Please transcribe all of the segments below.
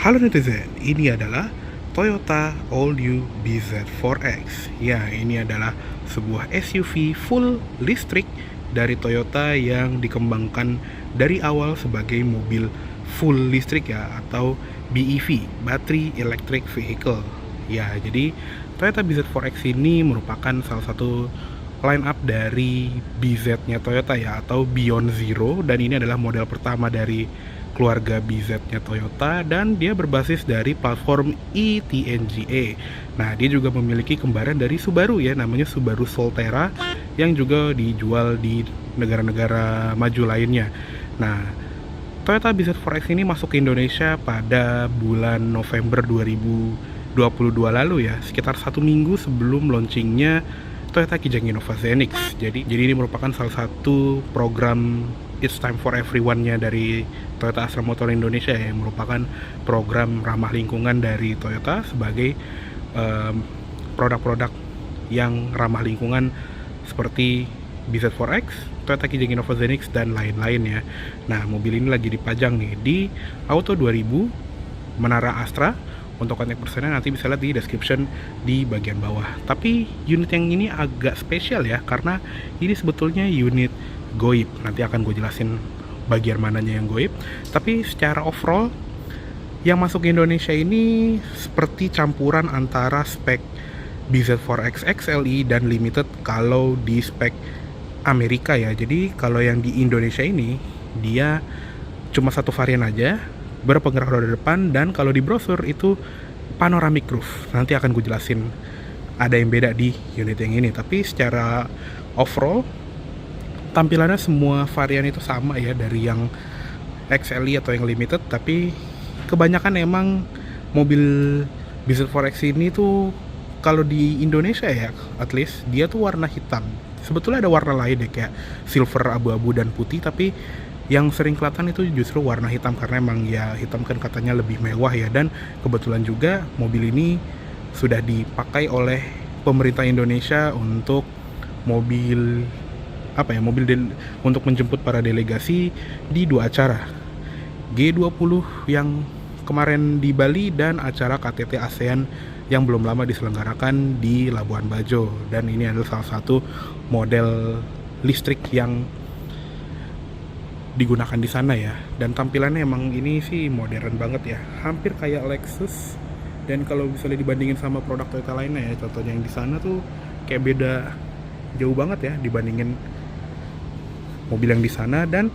Halo netizen, ini adalah Toyota All New BZ4X. Ya, ini adalah sebuah SUV full listrik dari Toyota yang dikembangkan dari awal sebagai mobil full listrik ya, atau BEV, Battery Electric Vehicle. Ya, jadi Toyota BZ4X ini merupakan salah satu line up dari BZ-nya Toyota ya, atau Beyond Zero, dan ini adalah model pertama dari keluarga BZ-nya Toyota, dan dia berbasis dari platform e-TNGA. Nah, dia juga memiliki kembaran dari Subaru ya, namanya Subaru Solterra, yang juga dijual di negara-negara maju lainnya. Nah, Toyota BZ4X ini masuk ke Indonesia pada bulan November 2022 lalu ya, sekitar 1 minggu sebelum launchingnya Toyota Kijang Innova Zenix. Jadi ini merupakan salah satu program It's Time for Everyone-nya dari Toyota Astra Motor Indonesia, yang merupakan program ramah lingkungan dari Toyota sebagai produk-produk yang ramah lingkungan seperti BZ4X, Toyota Kijang Innova Zenix, dan lain-lain ya. Nah, mobil ini lagi dipajang nih di Auto 2000 Menara Astra. Untuk kontak personnya nanti bisa lihat di description di bagian bawah. Tapi unit yang ini agak spesial ya, karena ini sebetulnya unit goib. Nanti akan gue jelasin bagian mananya yang goib. Tapi secara overall, yang masuk ke Indonesia ini seperti campuran antara spek BZ4X XLE dan Limited kalau di spek Amerika ya. Jadi kalau yang di Indonesia ini, dia cuma satu varian aja, berpenggerak roda depan, dan kalau di brosur itu panoramic roof. Nanti akan gue jelasin ada yang beda di unit yang ini. Tapi secara overall, tampilannya semua varian itu sama ya, dari yang XLE atau yang limited. Tapi kebanyakan emang mobil BZ4X ini tuh kalau di Indonesia ya, at least dia tuh warna hitam. Sebetulnya ada warna lain deh, kayak silver, abu-abu, dan putih, tapi yang sering kelihatan itu justru warna hitam, karena emang ya hitam kan katanya lebih mewah ya. Dan kebetulan juga mobil ini sudah dipakai oleh pemerintah Indonesia untuk mobil untuk menjemput para delegasi di dua acara, G20 yang kemarin di Bali, dan acara KTT ASEAN yang belum lama diselenggarakan di Labuan Bajo. Dan ini adalah salah satu model listrik yang digunakan di sana ya. Dan tampilannya emang ini sih modern banget ya, hampir kayak Lexus. Dan kalau misalnya dibandingin sama produk Toyota lainnya ya, contohnya yang di sana tuh kayak beda jauh banget ya dibandingin mobil yang di sana. Dan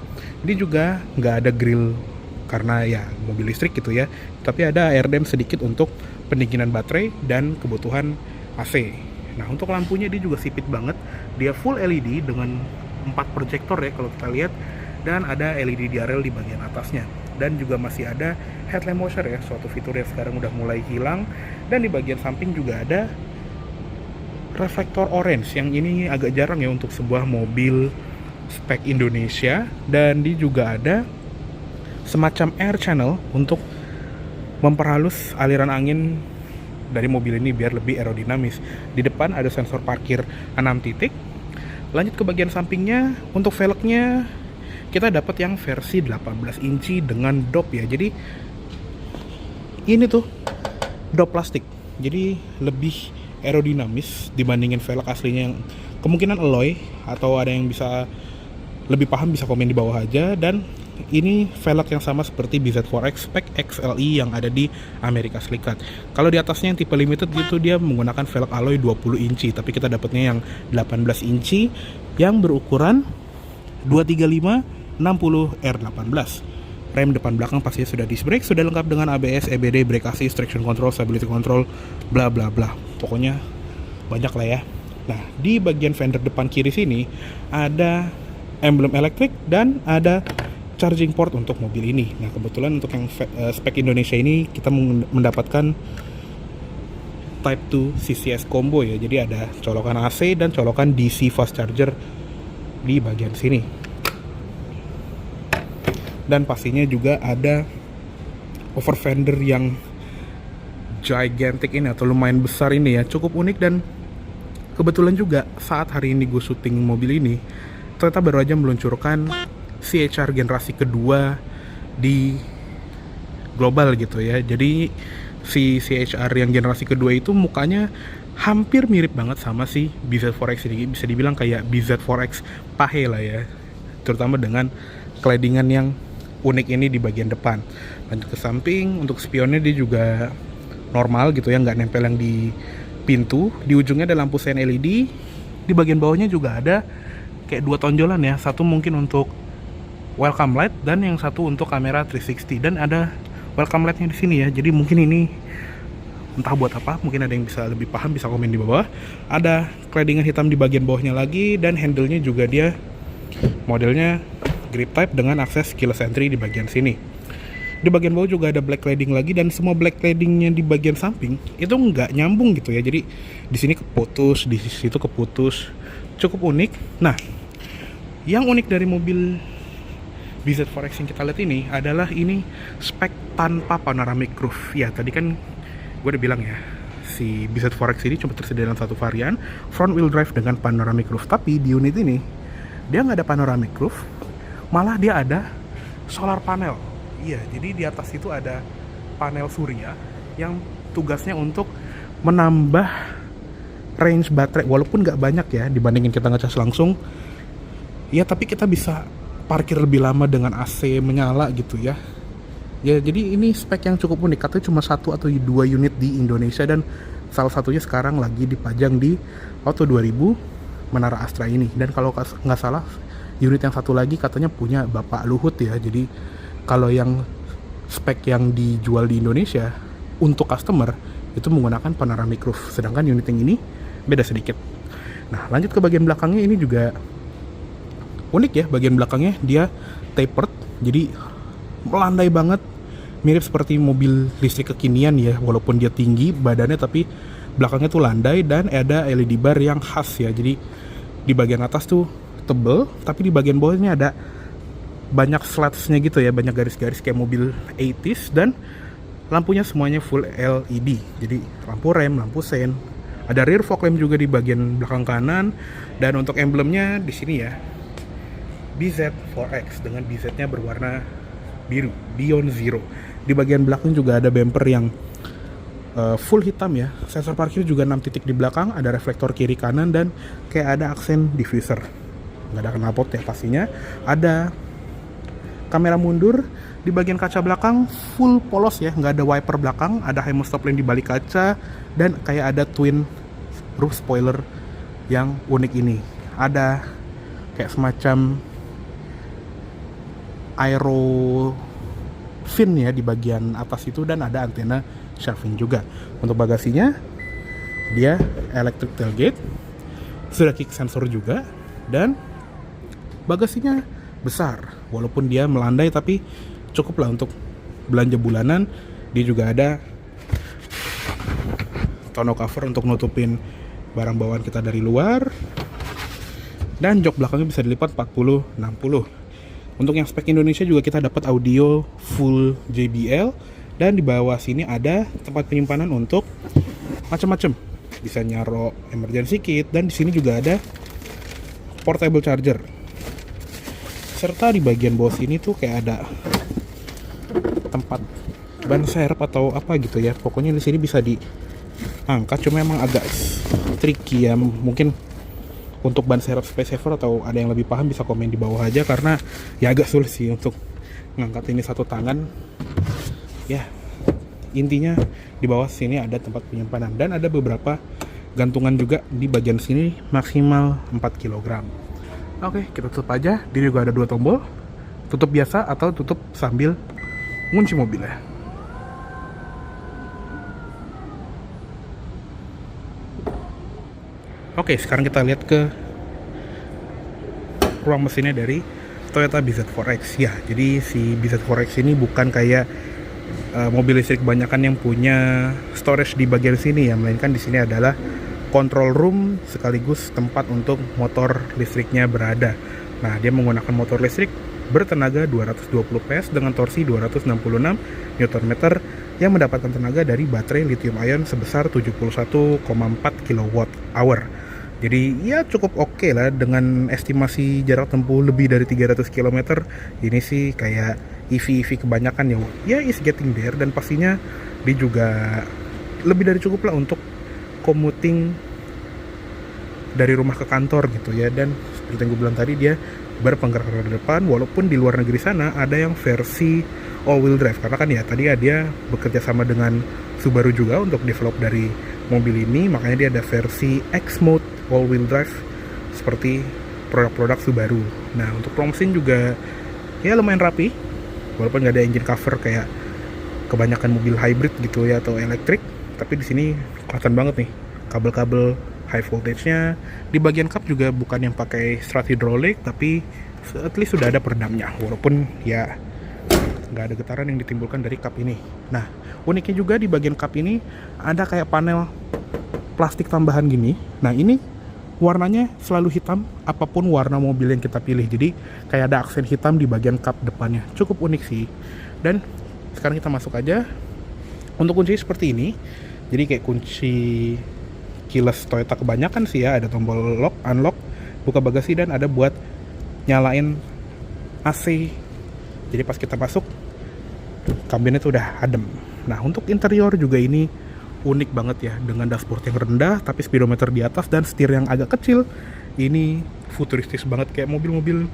ini juga nggak ada grill karena ya mobil listrik gitu ya, tapi ada airdam sedikit untuk pendinginan baterai dan kebutuhan AC. Nah, untuk lampunya dia juga sipit banget, dia full LED dengan 4 proyektor ya kalau kita lihat, dan ada LED DRL di bagian atasnya. Dan juga masih ada headlamp washer ya, suatu fitur yang sekarang udah mulai hilang. Dan di bagian samping juga ada reflektor orange, yang ini agak jarang ya untuk sebuah mobil spek Indonesia. Dan di juga ada semacam air channel untuk memperhalus aliran angin dari mobil ini biar lebih aerodinamis. Di depan ada sensor parkir 6 titik. Lanjut ke bagian sampingnya, untuk velgnya kita dapat yang versi 18 inci dengan dop ya. Jadi ini tuh dop plastik, jadi lebih aerodinamis dibandingin velg aslinya yang kemungkinan alloy. Atau ada yang bisa lebih paham bisa komen di bawah aja. Dan ini velg yang sama seperti BZ4X spek XLE yang ada di Amerika Serikat. Kalau di atasnya yang tipe limited gitu, dia menggunakan velg alloy 20 inci, tapi kita dapatnya yang 18 inci yang berukuran 235 60 R18. Rem depan belakang pastinya sudah disc brake, sudah lengkap dengan ABS, EBD, brake assist, traction control, stability control, bla bla bla. Pokoknya banyak lah ya. Nah, di bagian fender depan kiri sini ada emblem elektrik dan ada charging port untuk mobil ini. Nah, kebetulan untuk yang spek Indonesia ini kita mendapatkan Type 2 CCS combo ya. Jadi ada colokan AC dan colokan DC fast charger di bagian sini. Dan pastinya juga ada over fender yang gigantic ini, atau lumayan besar ini ya, cukup unik. Dan kebetulan juga saat hari ini gue syuting mobil ini, Toyota baru aja meluncurkan CHR generasi kedua di global gitu ya. Jadi si CHR yang generasi kedua itu mukanya hampir mirip banget sama si BZ4X ini, bisa dibilang kayak BZ4X pahe lah ya, terutama dengan claddingan yang unik ini di bagian depan. Lanjut ke samping, untuk spionnya dia juga normal gitu ya, nggak nempel yang di pintu. Di ujungnya ada lampu sein LED. Di bagian bawahnya juga ada kayak dua tonjolan ya, satu mungkin untuk welcome light dan yang satu untuk kamera 360, dan ada welcome lightnya di sini ya. Jadi mungkin ini entah buat apa, mungkin ada yang bisa lebih paham, bisa komen di bawah. Ada claddingan hitam di bagian bawahnya lagi, dan handle-nya juga dia modelnya grip type dengan akses keyless entry di bagian sini. Di bagian bawah juga ada black cladding lagi, dan semua black claddingnya di bagian samping itu nggak nyambung gitu ya. Jadi di sini keputus, di situ keputus, cukup unik. Nah, yang unik dari mobil BZ4X yang kita lihat ini adalah ini spek tanpa panoramic roof. Ya, tadi kan gue udah bilang ya, si BZ4X ini cuma tersedia dalam satu varian, front wheel drive dengan panoramic roof. Tapi di unit ini dia nggak ada panoramic roof, malah dia ada solar panel. Iya, jadi di atas itu ada panel surya yang tugasnya untuk menambah range baterai, walaupun nggak banyak ya dibandingin kita ngecas langsung. Ya, tapi kita bisa parkir lebih lama dengan AC menyala gitu ya. Ya, jadi ini spek yang cukup unik. Katanya cuma 1 atau 2 unit di Indonesia, dan salah satunya sekarang lagi dipajang di Auto 2000 Menara Astra ini. Dan kalau nggak salah, unit yang satu lagi katanya punya Bapak Luhut ya. Jadi kalau yang spek yang dijual di Indonesia untuk customer itu menggunakan panoramic roof, sedangkan unit yang ini beda sedikit. Nah, lanjut ke bagian belakangnya, ini juga unik ya. Bagian belakangnya dia tapered, jadi melandai banget, mirip seperti mobil listrik kekinian ya. Walaupun dia tinggi badannya, tapi belakangnya tuh landai, dan ada LED bar yang khas ya. Jadi di bagian atas tuh tebel, tapi di bagian bawahnya ada banyak slats-nya gitu ya, banyak garis-garis kayak mobil 80s, dan lampunya semuanya full LED. Jadi lampu rem, lampu sein, ada rear fog lamp juga di bagian belakang kanan, dan untuk emblemnya di sini ya, BZ4X dengan BZ-nya berwarna biru, Beyond Zero. Di bagian belakang juga ada bumper yang full hitam ya. Sensor parkir juga 6 titik di belakang, ada reflektor kiri kanan, dan kayak ada aksen diffuser. Nggak ada knalpot ya pastinya. Ada kamera mundur. Di bagian kaca belakang full polos ya, nggak ada wiper belakang. Ada HEMO stop lamp di balik kaca, dan kayak ada twin roof spoiler yang unik ini. Ada kayak semacam aero fin ya di bagian atas itu, dan ada antena shelving juga. Untuk bagasinya dia electric tailgate, sudah kick sensor juga, dan bagasinya besar. Walaupun dia melandai, tapi cukup lah untuk belanja bulanan. Dia juga ada tonneau cover untuk nutupin barang bawaan kita dari luar, dan jok belakangnya bisa dilipat 40-60. Untuk yang spek Indonesia juga kita dapat audio full JBL, dan di bawah sini ada tempat penyimpanan untuk macam-macam. Bisa nyaro emergency kit, dan di sini juga ada portable charger. Serta di bagian bawah sini tuh kayak ada tempat ban serep atau apa gitu ya. Pokoknya di sini bisa diangkat, cuma emang agak tricky ya. Mungkin untuk ban serep space saver atau ada yang lebih paham bisa komen di bawah aja, karena ya agak sulit sih untuk ngangkat ini satu tangan. Ya, intinya di bawah sini ada tempat penyimpanan, dan ada beberapa gantungan juga di bagian sini, maksimal 4 kg. Oke, kita tutup aja. Di juga ada 2 tombol, tutup biasa atau tutup sambil ngunci mobilnya. Oke, sekarang kita lihat ke ruang mesinnya dari Toyota BZ4X. Ya, jadi si BZ4X ini bukan kayak mobil listrik kebanyakan yang punya storage di bagian sini ya, melainkan di sini adalah control room sekaligus tempat untuk motor listriknya berada. Nah, dia menggunakan motor listrik bertenaga 220 PS dengan torsi 266 Nm yang mendapatkan tenaga dari baterai lithium ion sebesar 71,4 kWh. Jadi ya cukup oke lah, dengan estimasi jarak tempuh lebih dari 300 km. Ini sih kayak EV kebanyakan ya is getting there, dan pastinya dia juga lebih dari cukup lah untuk commuting dari rumah ke kantor gitu ya. Dan seperti yang gue bilang tadi, dia berpenggerak roda depan, walaupun di luar negeri sana ada yang versi all wheel drive, karena kan ya tadi ya dia bekerja sama dengan Subaru juga untuk develop dari mobil ini, makanya dia ada versi X mode all wheel drive seperti produk-produk Subaru. Nah, untuk chrome scene juga ya lumayan rapi, walaupun nggak ada engine cover kayak kebanyakan mobil hybrid gitu ya atau elektrik, tapi di sini kelihatan banget nih kabel-kabel high voltage-nya. Di bagian kap juga bukan yang pakai strut hidrolik, tapi at least sudah ada peredamnya, walaupun ya nggak ada getaran yang ditimbulkan dari kap ini. Nah, uniknya juga di bagian kap ini ada kayak panel plastik tambahan gini. Nah, ini warnanya selalu hitam apapun warna mobil yang kita pilih, jadi kayak ada aksen hitam di bagian kap depannya. Cukup unik sih. Dan sekarang kita masuk aja. Untuk kunci seperti ini, jadi kayak kunci keyless Toyota kebanyakan sih ya, ada tombol lock, unlock, buka bagasi, dan ada buat nyalain AC. Jadi pas kita masuk, kabinnya tuh udah adem. Nah, untuk interior juga ini unik banget ya, dengan dashboard yang rendah tapi speedometer di atas dan setir yang agak kecil. Ini futuristis banget, kayak mobil-mobil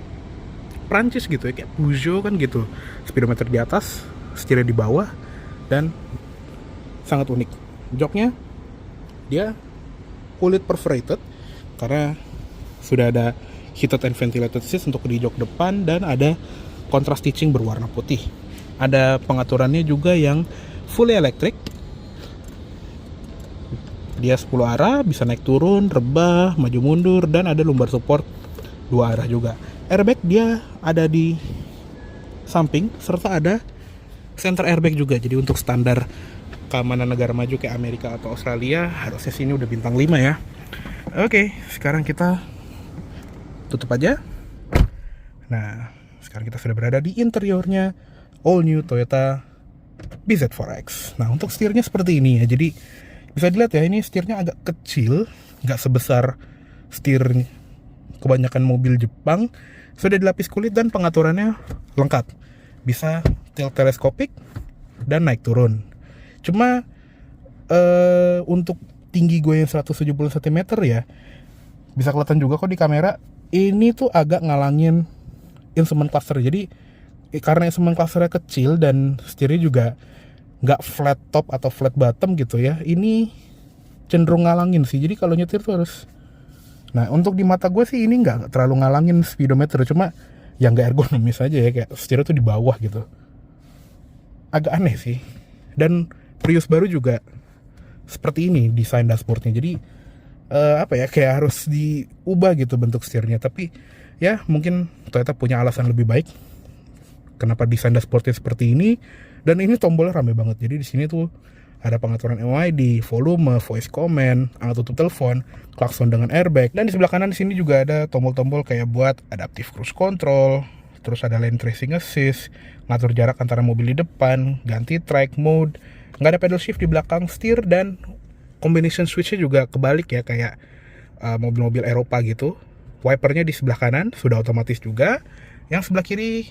Prancis gitu ya, kayak Peugeot kan gitu. Speedometer di atas, setirnya di bawah, dan sangat unik. Joknya dia kulit perforated karena sudah ada heated and ventilated seats untuk di jok depan, dan ada contrast stitching berwarna putih. Ada pengaturannya juga yang fully electric. Dia 10 arah, bisa naik turun, rebah, maju mundur, dan ada lumbar support 2 arah juga. Airbag dia ada di samping, serta ada center airbag juga. Jadi untuk standar keamanan negara maju kayak Amerika atau Australia, harusnya sini udah bintang 5 ya. Oke, sekarang kita tutup aja. Nah, sekarang kita sudah berada di interiornya all new Toyota BZ4X. Nah, untuk setirnya seperti ini ya. Jadi bisa dilihat ya, ini setirnya agak kecil, nggak sebesar setir kebanyakan mobil Jepang. Sudah dilapis kulit dan pengaturannya lengkap. Bisa tilt teleskopik dan naik turun. Cuma untuk tinggi gue yang 170 cm ya, bisa kelihatan juga kok di kamera, ini tuh agak ngalangin instrument cluster. Jadi karena instrument clusternya kecil dan setirnya juga nggak flat top atau flat bottom gitu ya, ini cenderung ngalangin sih. Jadi kalau nyetir tuh harus, nah untuk di mata gue sih ini nggak terlalu ngalangin speedometer, cuma yang nggak ergonomis aja ya, kayak setirnya tuh di bawah gitu, agak aneh sih. Dan Prius baru juga seperti ini desain dashboardnya, jadi apa ya, kayak harus diubah gitu bentuk setirnya. Tapi ya mungkin Toyota punya alasan lebih baik kenapa desain dashboardnya seperti ini. Dan ini tombolnya rame banget. Jadi di sini tuh ada pengaturan MYD, volume, voice command, auto tutup telepon, klakson dengan airbag. Dan di sebelah kanan di sini juga ada tombol-tombol kayak buat adaptive cruise control, terus ada lane tracing assist, ngatur jarak antara mobil di depan, ganti track mode, nggak ada pedal shift di belakang setir, dan combination switchnya juga kebalik ya, kayak mobil-mobil Eropa gitu. Wipernya di sebelah kanan sudah otomatis juga, yang sebelah kiri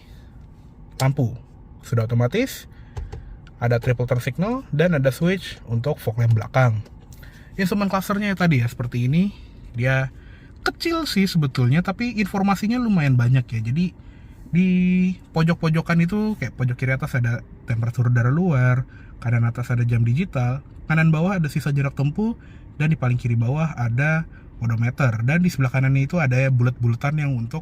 lampu sudah otomatis. Ada triple turn signal dan ada switch untuk fog lamp belakang. Instrument clusternya tadi ya seperti ini. Dia kecil sih sebetulnya, tapi informasinya lumayan banyak ya. Jadi di pojok-pojokan itu, kayak pojok kiri atas ada temperatur udara luar, kanan atas ada jam digital, kanan bawah ada sisa jarak tempuh, dan di paling kiri bawah ada odometer. Dan di sebelah kanan itu ada bulet-buletan yang untuk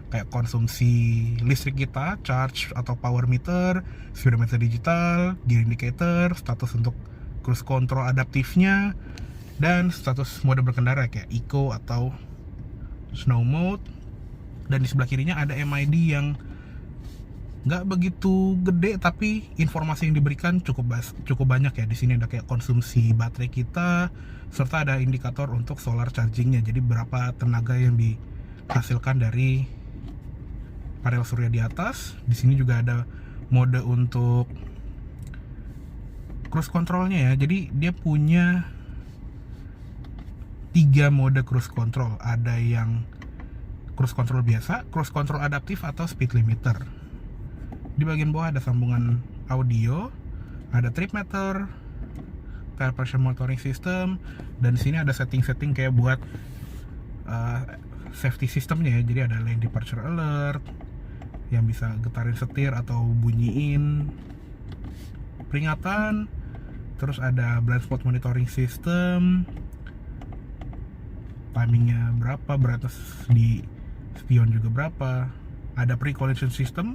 kayak konsumsi listrik kita, charge atau power meter, speedometer digital, gear indicator, status untuk cruise control adaptifnya, dan status mode berkendara kayak eco atau snow mode. Dan di sebelah kirinya ada MID yang nggak begitu gede, tapi informasi yang diberikan cukup banyak ya. Di sini ada kayak konsumsi baterai kita, serta ada indikator untuk solar chargingnya. Jadi berapa tenaga yang dihasilkan dari panel surya di atas. Di sini juga ada mode untuk cruise controlnya ya. Jadi dia punya 3 mode cruise control. Ada yang cruise control biasa, cruise control adaptif, atau speed limiter. Di bagian bawah ada sambungan audio, ada trip meter, tire pressure monitoring system, dan di sini ada setting-setting kayak buat safety systemnya ya. Jadi ada lane departure alert yang bisa getarin setir atau bunyiin peringatan. Terus ada blind spot monitoring system, timingnya berapa, brightness di spion juga berapa. Ada pre-collision system,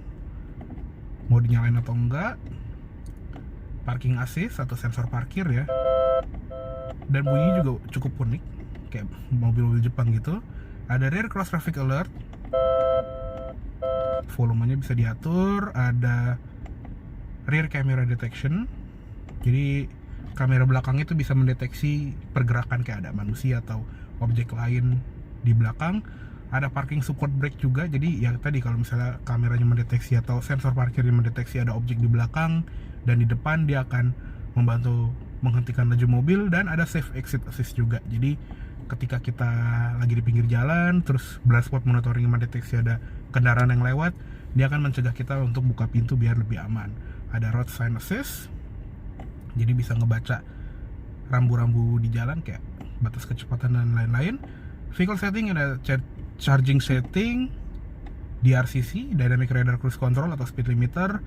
mau dinyalain atau enggak. Parking assist atau sensor parkir ya. Dan bunyinya juga cukup unik, kayak mobil-mobil Jepang gitu. Ada rear cross traffic alert, volumenya bisa diatur. Ada rear camera detection, jadi kamera belakang itu bisa mendeteksi pergerakan kayak ada manusia atau objek lain di belakang. Ada parking support brake juga, jadi ya tadi kalau misalnya kameranya mendeteksi atau sensor parkirnya mendeteksi ada objek di belakang dan di depan, dia akan membantu menghentikan laju mobil. Dan ada safe exit assist juga, jadi ketika kita lagi di pinggir jalan terus blind spot monitoring mendeteksi ada kendaraan yang lewat, dia akan mencegah kita untuk buka pintu biar lebih aman. Ada road sign assist, jadi bisa ngebaca rambu-rambu di jalan kayak batas kecepatan dan lain-lain. Vehicle setting ada charging setting, DRCC, Dynamic Radar Cruise Control atau speed limiter,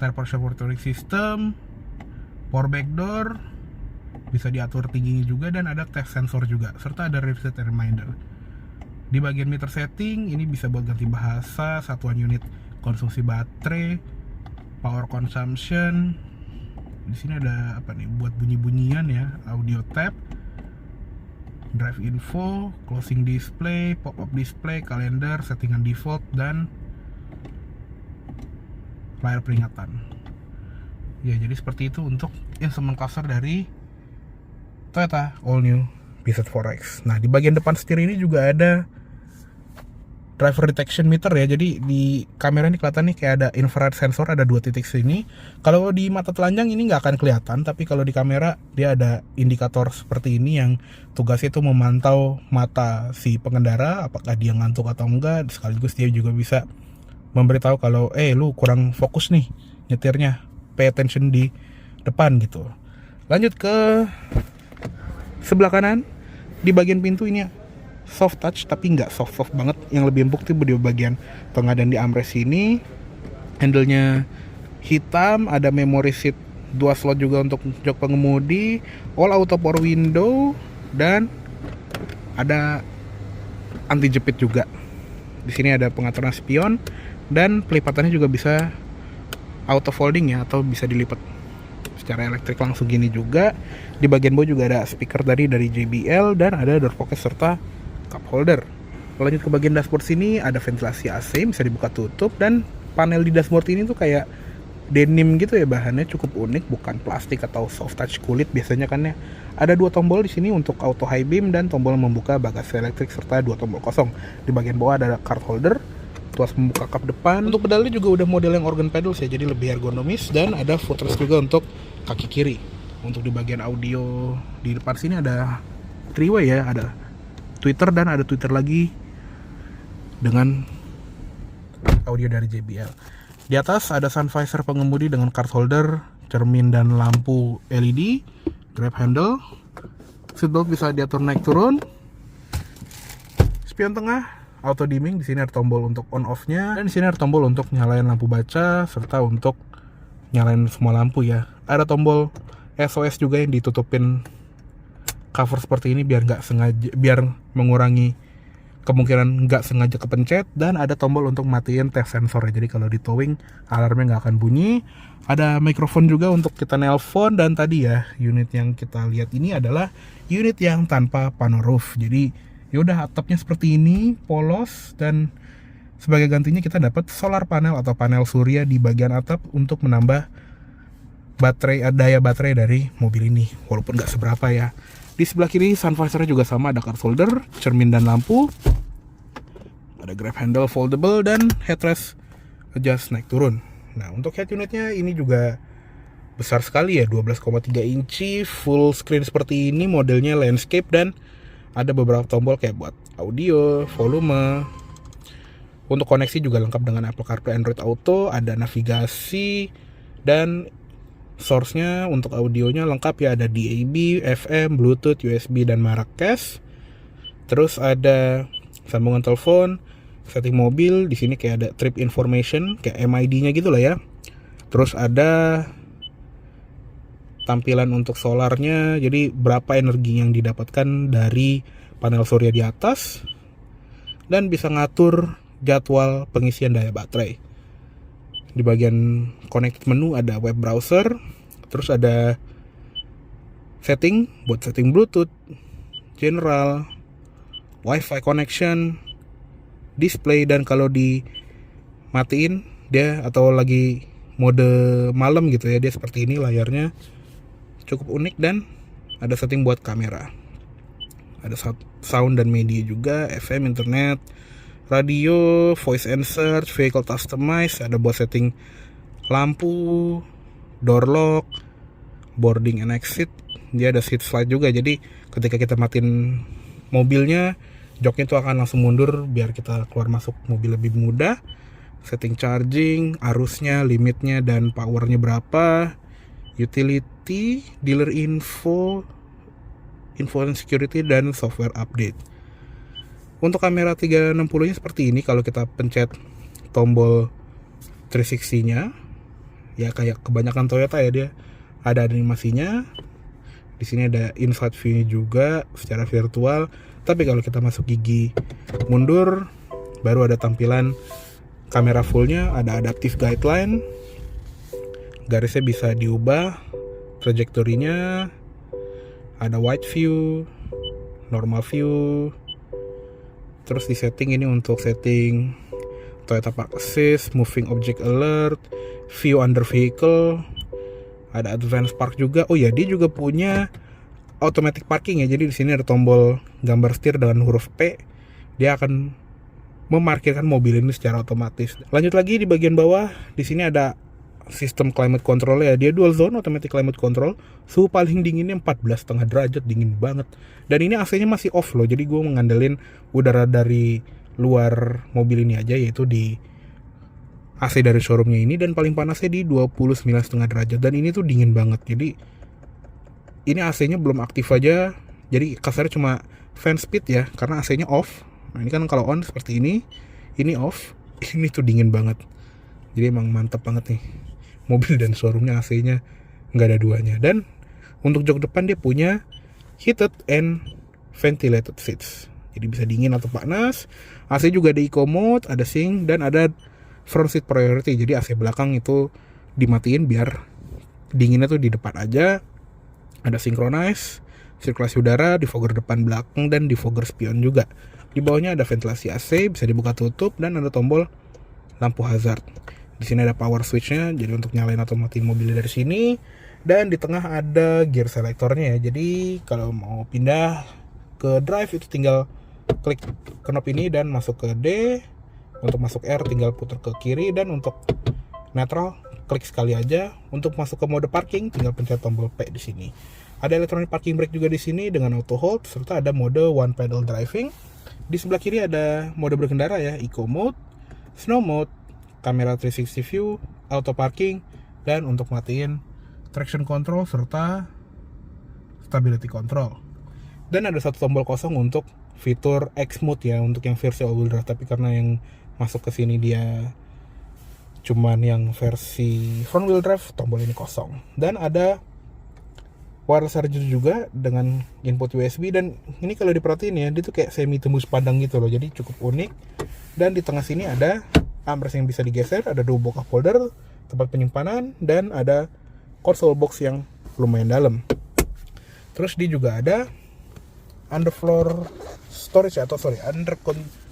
tire pressure monitoring system, power back door, bisa diatur tingginya juga, dan ada test sensor juga, serta ada reset reminder. Di bagian meter setting ini bisa buat ganti bahasa, satuan unit konsumsi baterai, power consumption. Di sini ada apa nih, buat bunyi-bunyian ya, audio tab, drive info, closing display, pop-up display, kalender, settingan default, dan layar peringatan. Ya, jadi seperti itu untuk instrumen cluster dari Toyota All New BZ4X. Nah, di bagian depan setir ini juga ada driver detection meter ya. Jadi di kamera ini kelihatan nih kayak ada infrared sensor, ada 2 titik sini. Kalau di mata telanjang ini nggak akan kelihatan, tapi kalau di kamera dia ada indikator seperti ini yang tugasnya itu memantau mata si pengendara, apakah dia ngantuk atau enggak. Sekaligus dia juga bisa memberitahu kalau lu kurang fokus nih nyetirnya, pay attention di depan gitu. Lanjut ke sebelah kanan, di bagian pintu ini soft touch tapi nggak soft banget, yang lebih empuk tuh di bagian tengah dan di armrest ini. Handle-nya hitam, ada memory seat 2 slot juga untuk jok pengemudi, all auto power window, dan ada anti jepit juga. Di sini ada pengaturan spion, dan pelipatannya juga bisa auto folding ya, atau bisa dilipat secara elektrik langsung gini juga. Di bagian bawah juga ada speaker dari JBL, dan ada door pocket serta cup holder. Lanjut ke bagian dashboard sini, ada ventilasi AC bisa dibuka tutup, dan panel di dashboard ini tuh kayak denim gitu ya, bahannya cukup unik, bukan plastik atau soft touch kulit biasanya kan ya. Ada 2 tombol di sini untuk auto high beam dan tombol membuka bagasi elektrik, serta 2 tombol kosong. Di bagian bawah ada card holder, tuas membuka kap depan. Untuk pedalnya juga udah model yang organ pedals ya, jadi lebih ergonomis, dan ada footrest juga untuk kaki kiri. Untuk di bagian audio di depan sini ada 3-way ya, ada Twitter dan ada Twitter lagi dengan audio dari JBL. Di atas ada sun visor pengemudi dengan card holder, cermin dan lampu LED, grab handle, seatbelt bisa diatur naik turun, spion tengah, auto dimming. Di sini ada tombol untuk on off-nya, dan di sini ada tombol untuk nyalain lampu baca serta untuk nyalain semua lampu ya. Ada tombol SOS juga yang ditutupin cover seperti ini biar nggak sengaja, biar mengurangi kemungkinan nggak sengaja kepencet. Dan ada tombol untuk matiin test sensor ya, jadi kalau di towing alarmnya nggak akan bunyi. Ada mikrofon juga untuk kita nelpon. Dan tadi ya, unit yang kita lihat ini adalah unit yang tanpa pano roof, jadi yaudah atapnya seperti ini, polos, dan sebagai gantinya kita dapat solar panel atau panel surya di bagian atap untuk menambah daya baterai dari mobil ini, walaupun nggak seberapa ya. Di sebelah kiri sun visor juga sama, ada card holder, cermin dan lampu, ada grab handle foldable, dan headrest adjust naik turun. Nah, untuk head unitnya ini juga besar sekali ya, 12,3 inci, full screen seperti ini, modelnya landscape, dan ada beberapa tombol kayak buat audio, volume, Untuk koneksi juga lengkap dengan Apple CarPlay, Android Auto, ada navigasi, dan source-nya untuk audionya lengkap ya, ada DAB, FM, Bluetooth, USB, dan Maracas. Terus ada sambungan telepon, setting mobil, di sini kayak ada trip information, kayak MID-nya gitu lah ya. Terus ada tampilan untuk solarnya, jadi berapa energi yang didapatkan dari panel surya di atas, dan bisa ngatur jadwal pengisian daya baterai. Di bagian connected menu ada web browser, terus ada setting buat setting Bluetooth, general, Wi-Fi connection, display, dan kalau dimatiin dia atau lagi mode malam gitu ya, dia seperti ini layarnya. Cukup unik. Dan ada setting buat kamera, ada sound dan media juga, FM, internet, radio, voice and search, vehicle customize, ada buat setting lampu, door lock, boarding and exit. Dia ada seat slide juga, jadi ketika kita matiin mobilnya, joknya itu akan langsung mundur biar kita keluar masuk mobil lebih mudah. Setting charging, arusnya, limitnya, dan powernya berapa, utility, dealer info and security, dan software update. Untuk kamera 360 nya seperti ini. Kalau kita pencet tombol 360 nya ya kayak kebanyakan Toyota ya, dia ada animasinya. Di sini ada inside view nya juga secara virtual. Tapi kalau kita masuk gigi mundur, baru ada tampilan kamera fullnya. Ada adaptive guideline, garisnya bisa diubah, trajektorinya, ada wide view, normal view. Terus di setting ini untuk setting Toyota Park Assist, moving object alert, view under vehicle, ada advanced park juga. Oh ya, dia juga punya automatic parking ya. Jadi di sini ada tombol gambar setir dengan huruf P. Dia akan memarkirkan mobil ini secara otomatis. Lanjut lagi di bagian bawah, di sini ada sistem climate control ya. Dia dual zone automatic climate control. Suhu paling dinginnya 14,5 derajat, dingin banget. Dan ini AC-nya masih off loh. Jadi gue mengandelin udara dari luar mobil ini aja, yaitu di AC dari showroomnya ini. Dan paling panasnya di 29,5 derajat. Dan ini tuh dingin banget. Jadi ini AC-nya belum aktif aja. Jadi kasarnya cuma fan speed ya, karena AC-nya off. Nah ini kan kalau on seperti ini off. Ini tuh dingin banget. Jadi emang mantep banget nih mobil, dan showroomnya AC-nya nggak ada duanya. Dan untuk jok depan dia punya heated and ventilated seats, jadi bisa dingin atau panas. AC juga ada eco mode, ada sync, dan ada front seat priority. Jadi AC belakang itu dimatiin biar dinginnya tuh di depan aja. Ada synchronize, sirkulasi udara, defogger depan belakang, dan defogger spion juga. Di bawahnya ada ventilasi AC, bisa dibuka tutup, dan ada tombol lampu hazard. Di sini ada power switch-nya, jadi untuk nyalain atau matiin mobilnya dari sini. Dan di tengah ada gear selector-nya ya. Jadi kalau mau pindah ke drive itu tinggal klik knob ini dan masuk ke D. Untuk masuk R tinggal putar ke kiri, dan untuk neutral klik sekali aja. Untuk masuk ke mode parking tinggal pencet tombol P di sini. Ada electronic parking brake juga di sini dengan auto hold, serta ada mode one pedal driving. Di sebelah kiri ada mode berkendara ya, eco mode, snow mode, kamera 360 view, auto parking, dan untuk matiin traction control serta stability control. Dan ada satu tombol kosong untuk fitur X mode ya, untuk yang versi all wheel drive. Tapi karena yang masuk ke sini dia cuman yang versi front wheel drive, tombol ini kosong. Dan ada wireless charger juga dengan input USB. Dan ini kalau diperhatiin ya, dia tuh kayak semi tembus pandang gitu loh, jadi cukup unik. Dan di tengah sini ada armrest yang bisa digeser, ada 2 buah cup holder, tempat penyimpanan, dan ada console box yang lumayan dalam. Terus dia juga ada underfloor storage under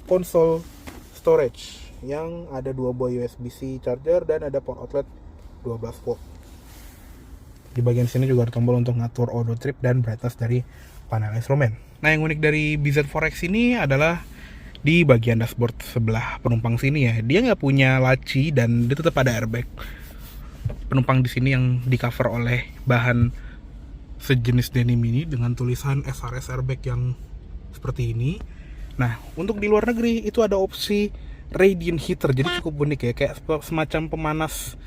console storage yang ada 2 buah USB-C charger, dan ada power outlet 12 volt. Di bagian sini juga ada tombol untuk ngatur auto trip dan brightness dari panel instrumen. Nah, yang unik dari BZ4X ini adalah di bagian dashboard sebelah penumpang sini ya, dia nggak punya laci dan dia tetap ada airbag. Penumpang di sini yang di cover oleh bahan sejenis denim ini dengan tulisan SRS airbag yang seperti ini. Nah, untuk di luar negeri itu ada opsi radiant heater, jadi cukup unik ya, kayak semacam pemanas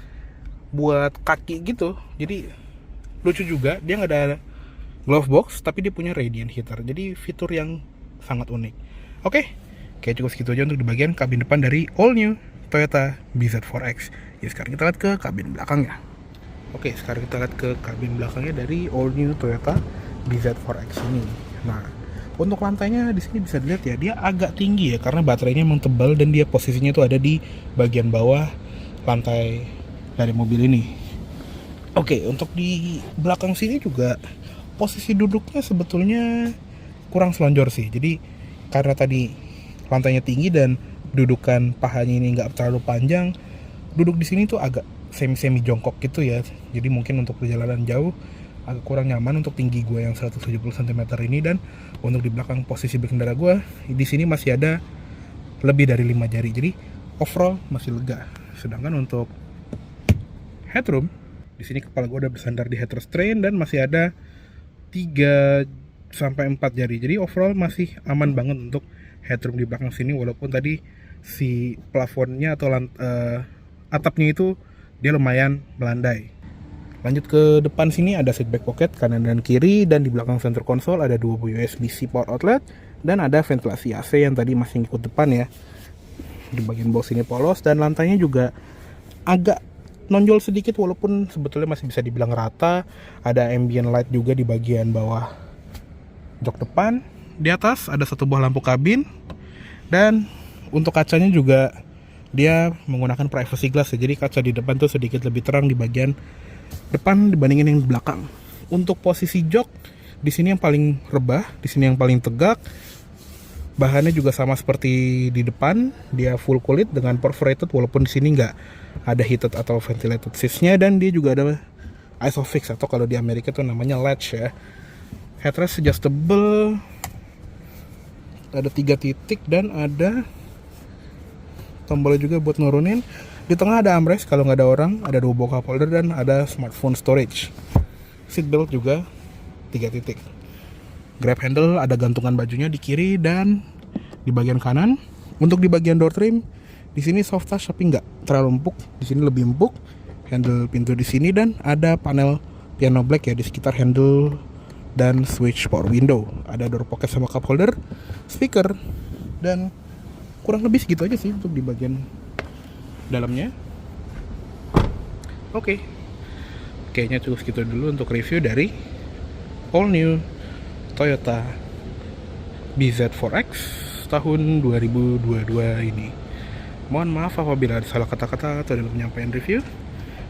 buat kaki gitu. Jadi lucu juga, dia nggak ada glove box tapi dia punya radiant heater, jadi fitur yang sangat unik. Oke, kayak cukup segitu aja untuk di bagian kabin depan dari all new Toyota BZ4X. Ya sekarang kita lihat ke kabin belakangnya. Oke, sekarang kita lihat ke kabin belakangnya dari all new Toyota BZ4X ini. Nah, untuk lantainya di sini bisa dilihat ya, dia agak tinggi ya karena baterainya memang tebal dan dia posisinya itu ada di bagian bawah lantai dari mobil ini. Oke, untuk di belakang sini juga posisi duduknya sebetulnya kurang selonjor sih. Jadi karena tadi lantainya tinggi dan dudukan pahanya ini nggak terlalu panjang, duduk di sini tuh agak semi jongkok gitu ya. Jadi mungkin untuk perjalanan jauh agak kurang nyaman untuk tinggi gue yang 170 cm ini. Dan untuk di belakang posisi berkendara gue di sini masih ada lebih dari 5 jari, jadi overall masih lega. Sedangkan untuk headroom di sini kepala gue udah bersandar di head restraint dan masih ada 3 sampai 4 jari, jadi overall masih aman banget untuk headroom di belakang sini, walaupun tadi si plafonnya atau atapnya itu dia lumayan melandai. Lanjut ke depan sini ada seat back pocket kanan dan kiri, dan di belakang center console ada 2 USB-C power outlet dan ada ventilasi AC yang tadi masih ngikut depan ya. Di bagian bawah sini polos dan lantainya juga agak nonjol sedikit walaupun sebetulnya masih bisa dibilang rata. Ada ambient light juga di bagian bawah jok depan. Di atas ada 1 buah lampu kabin, dan untuk kacanya juga dia menggunakan privacy glass ya, jadi kaca di depan tuh sedikit lebih terang di bagian depan dibandingin yang di belakang. Untuk posisi jok di sini yang paling rebah, di sini yang paling tegak. Bahannya juga sama seperti di depan, dia full kulit dengan perforated, walaupun di sini nggak ada heated atau ventilated seats-nya, dan dia juga ada ISOFIX atau kalau di Amerika tuh namanya latch ya. Headrest adjustable, ada 3 titik dan ada tombolnya juga buat nurunin. Di tengah ada armrest kalau nggak ada orang, ada 2 buah cup holder dan ada smartphone storage. Seat belt juga 3 titik. Grab handle ada gantungan bajunya di kiri dan di bagian kanan. Untuk di bagian door trim di sini soft touch tapi nggak terlalu empuk, di sini lebih empuk. Handle pintu di sini dan ada panel piano black ya di sekitar handle dan switch power window. Ada door pocket sama cup holder, speaker, dan kurang lebih segitu aja sih untuk di bagian dalamnya. Oke, kayaknya cukup segitu dulu untuk review dari all new Toyota BZ4X tahun 2022 ini. Mohon maaf apabila ada salah kata-kata atau dalam penyampaian review.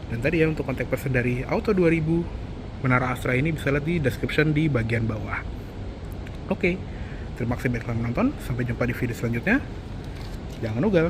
Dan tadi ya, untuk kontak person dari Auto 2000 Menara Astra ini bisa lihat di description di bagian bawah. Oke, terima kasih banyak telah menonton. Sampai jumpa di video selanjutnya. Jangan ugal.